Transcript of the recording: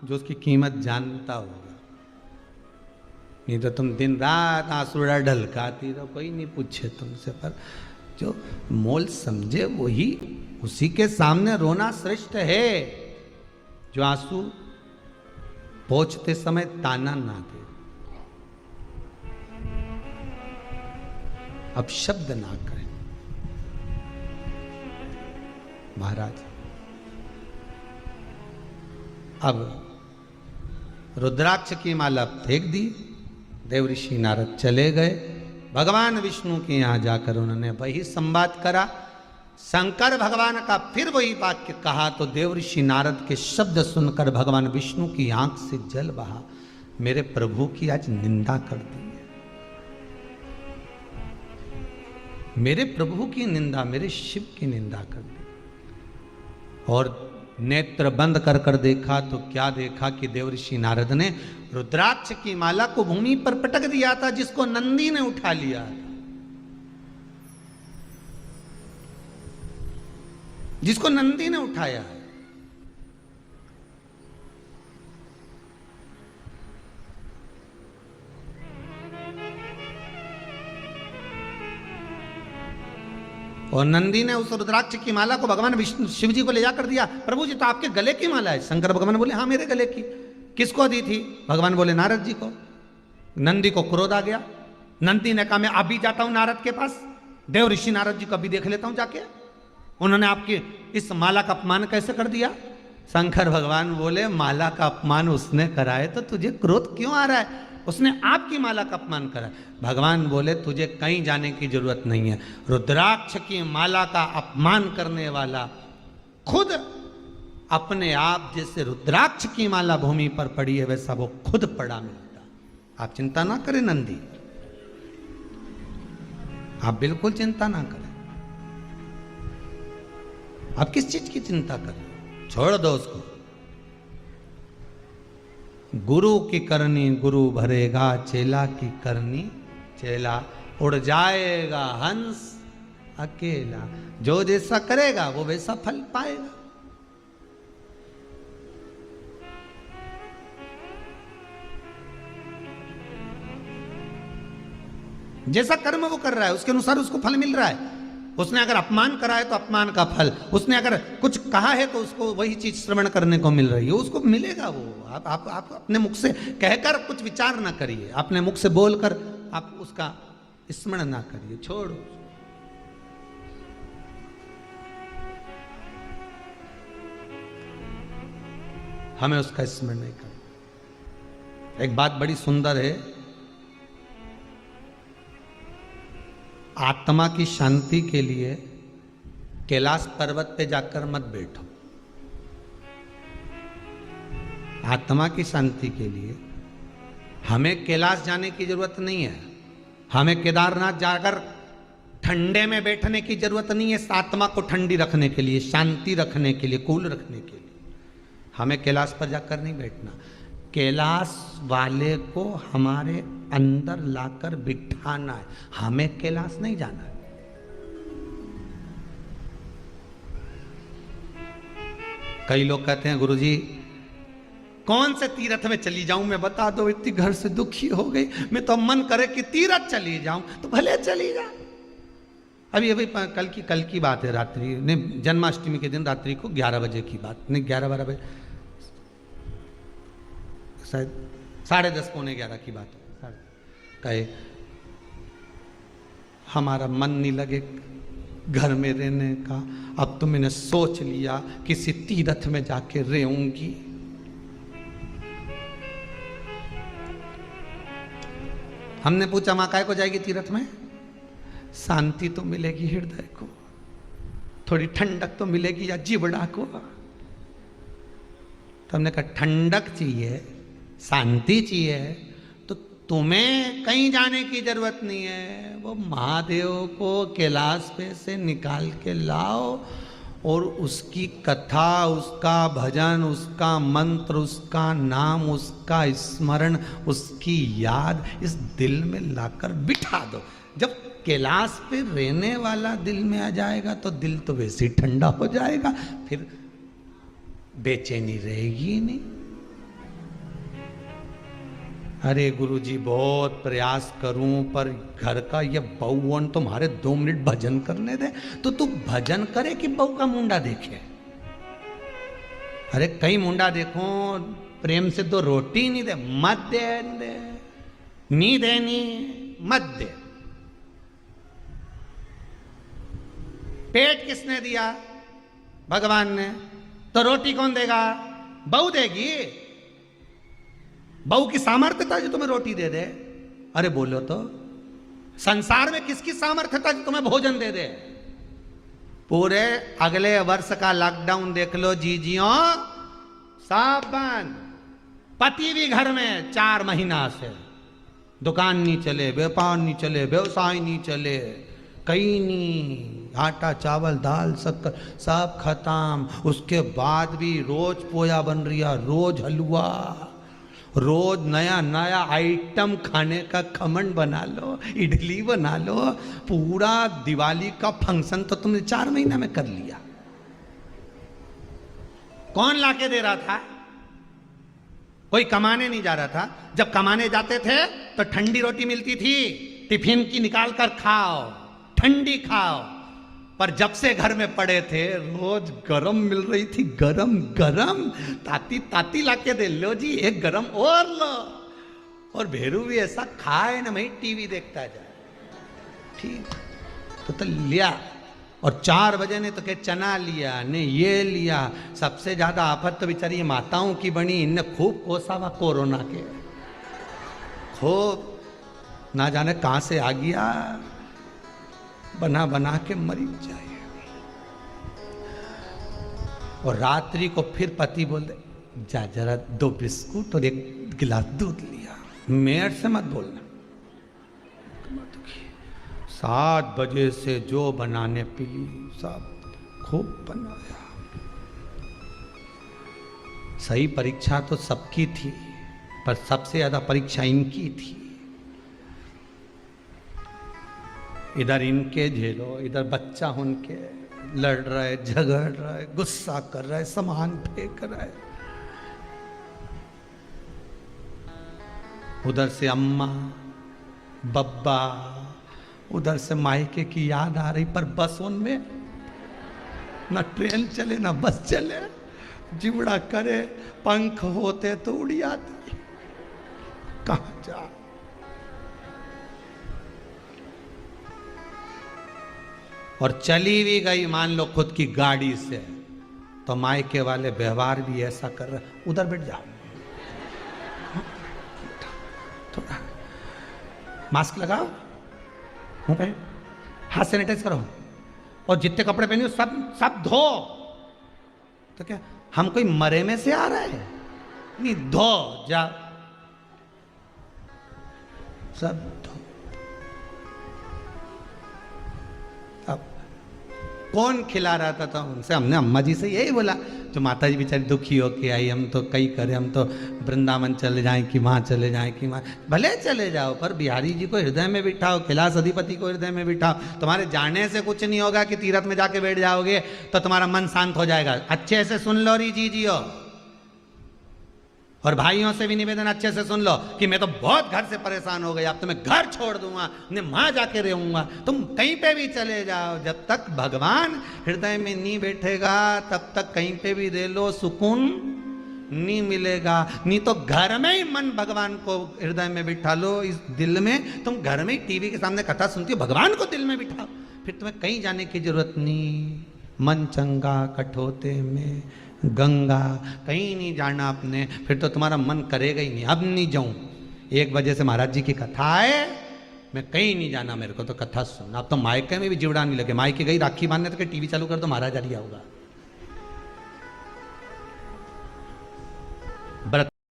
जो उसकी कीमत जानता होगा। नहीं तो तुम दिन रात आंसुड़ा ढलकाती रहो, कोई नहीं पूछे तुमसे। पर जो मोल समझे वही, उसी के सामने रोना श्रेष्ठ है। जो आंसू पहुंचते समय ताना ना दे, अब शब्द ना करें। महाराज अब रुद्राक्ष की माला फेंक दी, देव ऋषि नारद चले गए। भगवान विष्णु के यहां जाकर उन्होंने वही संवाद करा। शंकर भगवान का फिर वही वाक्य कहा तो देव ऋषि नारद के शब्द सुनकर भगवान विष्णु की आंख से जल बहा। मेरे प्रभु की आज निंदा कर दी है, मेरे प्रभु की निंदा, मेरे शिव की निंदा कर दी। और नेत्र बंद कर कर देखा तो क्या देखा कि देव ऋषि नारद ने रुद्राक्ष की माला को भूमि पर पटक दिया था, जिसको नंदी ने उठा लिया था, जिसको नंदी ने उठाया। और नंदी ने उस रुद्राक्ष की माला को भगवान विष्णु शिव जी को ले जाकर दिया। प्रभु जी तो आपके गले की माला है। शंकर भगवान बोले हाँ मेरे गले की। किसको दी थी? भगवान बोले नारद जी को। नंदी को क्रोध आ गया। नंदी ने कहा मैं अभी जाता हूं नारद के पास, देव ऋषि नारद जी को अभी देख लेता हूं जाके, उन्होंने आपकी इस माला का अपमान कैसे कर दिया। शंकर भगवान बोले माला का अपमान उसने कराए तो तुझे क्रोध क्यों आ रहा है? उसने आपकी माला का अपमान करा। भगवान बोले तुझे कहीं जाने की जरूरत नहीं है। रुद्राक्ष की माला का अपमान करने वाला खुद अपने आप, जैसे रुद्राक्ष की माला भूमि पर पड़ी है वैसा वो खुद पड़ा मिलता। आप चिंता ना करें नंदी, आप बिल्कुल चिंता ना करें। आप किस चीज की चिंता करें? छोड़ दो उसको। गुरु की करनी गुरु भरेगा, चेला की करनी चेला उड़ जाएगा हंस अकेला। जो जैसा करेगा वो वैसा फल पाएगा। जैसा कर्म वो कर रहा है उसके अनुसार उसको फल मिल रहा है। उसने अगर अपमान करा है तो अपमान का फल, उसने अगर कुछ कहा है तो उसको वही चीज श्रवण करने को मिल रही है, उसको मिलेगा वो। आप अपने मुख से कहकर कुछ विचार ना करिए, अपने मुख से बोलकर आप उसका स्मरण ना करिए, छोड़ो। हमें उसका स्मरण नहीं करना। एक बात बड़ी सुंदर है, आत्मा की शांति के लिए कैलाश पर्वत पे जाकर मत बैठो। आत्मा की शांति के लिए हमें कैलाश जाने की जरूरत नहीं है। हमें केदारनाथ जाकर ठंडे में बैठने की जरूरत नहीं है। आत्मा को ठंडी रखने के लिए, शांति रखने के लिए, कूल रखने के लिए हमें कैलाश पर जाकर नहीं बैठना। कैलाश वाले को हमारे अंदर लाकर बिठाना है, हमें कैलाश नहीं जाना है। कई लोग कहते हैं गुरुजी कौन से तीर्थ में चली जाऊं मैं, बता दो, इतनी घर से दुखी हो गई, मैं तो मन करे कि तीर्थ चली जाऊं। तो भले चली जा। अभी कल की बात है, रात्रि ने जन्माष्टमी के दिन रात्रि को 11 बजे की बात, नहीं 11-12 बजे, शायद 10:30 पौने 11 की बात है। कहे हमारा मन नहीं लगे घर में रहने का, अब तो मैंने सोच लिया किसी तीर्थ में जाके रहूंगी। हमने पूछा मां काय को जाएगी तीर्थ में? शांति तो मिलेगी हृदय को, थोड़ी ठंडक तो मिलेगी या जीवड़ा को। तो हमने कहा ठंडक चाहिए, शांति चाहिए तो तुम्हें कहीं जाने की जरूरत नहीं है। वो महादेव को कैलाश पे से निकाल के लाओ और उसकी कथा, उसका भजन, उसका मंत्र, उसका नाम, उसका स्मरण, उसकी याद इस दिल में लाकर बिठा दो। जब कैलाश पे रहने वाला दिल में आ जाएगा तो दिल तो वैसे ही ठंडा हो जाएगा, फिर बेचैनी रहेगी ही नहीं। अरे गुरुजी बहुत प्रयास करूं पर घर का ये बहुवन तुम्हारे 2 मिनट भजन करने दे। तो तू भजन करे कि बहू का मुंडा देखे? अरे कई मुंडा देखो प्रेम से तो रोटी नहीं दे, मत दे, नहीं देनी मत दे। पेट किसने दिया? भगवान ने। तो रोटी कौन देगा? बहू देगी। बहू की सामर्थ्य था जो तुम्हें रोटी दे दे? अरे बोलो तो, संसार में किसकी सामर्थ्य था जो तुम्हें भोजन दे दे? पूरे अगले वर्ष का लॉकडाउन देख लो जीजियों, सब बंद। पति भी घर में 4 महीना से, दुकान नहीं चले, व्यापार नहीं चले, व्यवसाय नहीं चले, कहीं नहीं, आटा चावल दाल शक्कर सब खत्म। उसके बाद भी रोज पोया बन रहा, रोज हलवा, रोज नया नया आइटम खाने का, खमन बना लो, इडली बना लो। पूरा दिवाली का फंक्शन तो तुमने 4 महीना में कर लिया। कौन लाके दे रहा था? कोई कमाने नहीं जा रहा था। जब कमाने जाते थे तो ठंडी रोटी मिलती थी, टिफिन की निकाल कर खाओ, ठंडी खाओ। पर जब से घर में पड़े थे रोज गरम मिल रही थी, गरम गरम, ताती ताती लाके दे, लो जी एक गरम और लो। और भेरू भी ऐसा खाए ना, मैं टीवी देखता जाए, ठीक तो लिया। और 4 बजे ने तो के चना लिया ने, ये लिया। सबसे ज्यादा आफत तो बेचारी माताओं की बनी, इनने खूब कोसा हुआ कोरोना के, खूब ना जाने कहां से आ गया, बना बना के मरी जाए। और रात्रि को फिर पति बोले जा जरा 2 बिस्कुट और 1 गिलास दूध लिया, मेयर से मत बोलना। 7 बजे से जो बनाने पीली सब खूब बनाया। सही परीक्षा तो सबकी थी, पर सबसे ज्यादा परीक्षा इनकी थी। इधर इनके झेलो, इधर बच्चा उनके लड़ रहा है, झगड़ रहा है, गुस्सा कर रहा है, सामान फेंक रहा है। उधर से अम्मा बब्बा, उधर से मायके की याद आ रही। पर बस उनमें ना ट्रेन चले ना बस चले, जिवड़ा करे, पंख होते तो उड़ी आती, कहां जा। और चली भी गई मान लो खुद की गाड़ी से, तो मायके वाले व्यवहार भी ऐसा कर रहे, उधर बैठ जाओ, थोड़ा मास्क लगाओ, मुंह पे हाथ सैनिटाइज करो, और जितने कपड़े पहने हो सब धो। तो क्या हम कोई मरे में से आ रहे हैं? नहीं, धो जाओ, सब धो। अब कौन खिला रहा था उनसे? हमने अम्मा जी से यही बोला, जो माता जी बेचारी दुखी होके आई, हम तो कई करे, हम तो वृंदावन चले जाएं कि वहाँ चले जाएं कि वहाँ, भले चले जाओ पर बिहारी जी को हृदय में बिठाओ, कैलाश अधिपति को हृदय में बिठाओ। तुम्हारे जाने से कुछ नहीं होगा कि तीर्थ में जाके बैठ जाओगे तो तुम्हारा मन शांत हो जाएगा। अच्छे से सुन लो री जीजियो, और भाइयों से भी निवेदन अच्छे से सुन लो कि मैं तो बहुत घर से परेशान हो गया, अब तो मैं घर छोड़ दूंगा, मैं वहां जाके रहूंगा। तुम कहीं पे भी चले जाओ, जब तक भगवान हृदय में नहीं बैठेगा तब तक कहीं पे भी रह लो, सुकून नहीं मिलेगा। नहीं तो घर में ही मन भगवान को हृदय में बिठा लो, इस दिल में। तुम घर में ही टीवी के सामने कथा सुनती हो, भगवान को दिल में बिठाओ, फिर तुम्हें कहीं जाने की जरूरत नहीं। मन चंगा कठोते में गंगा, कहीं नहीं जाना आपने, फिर तो तुम्हारा मन करेगा ही नहीं, अब नहीं जाऊं। 1 बजे से महाराज जी की कथा है, मैं कहीं नहीं जाना, मेरे को तो कथा सुनना। अब तो मायके में भी जिवड़ा नहीं लगे, मायके गई राखी बांधने तो टीवी चालू कर दो, महाराज आ गया होगा।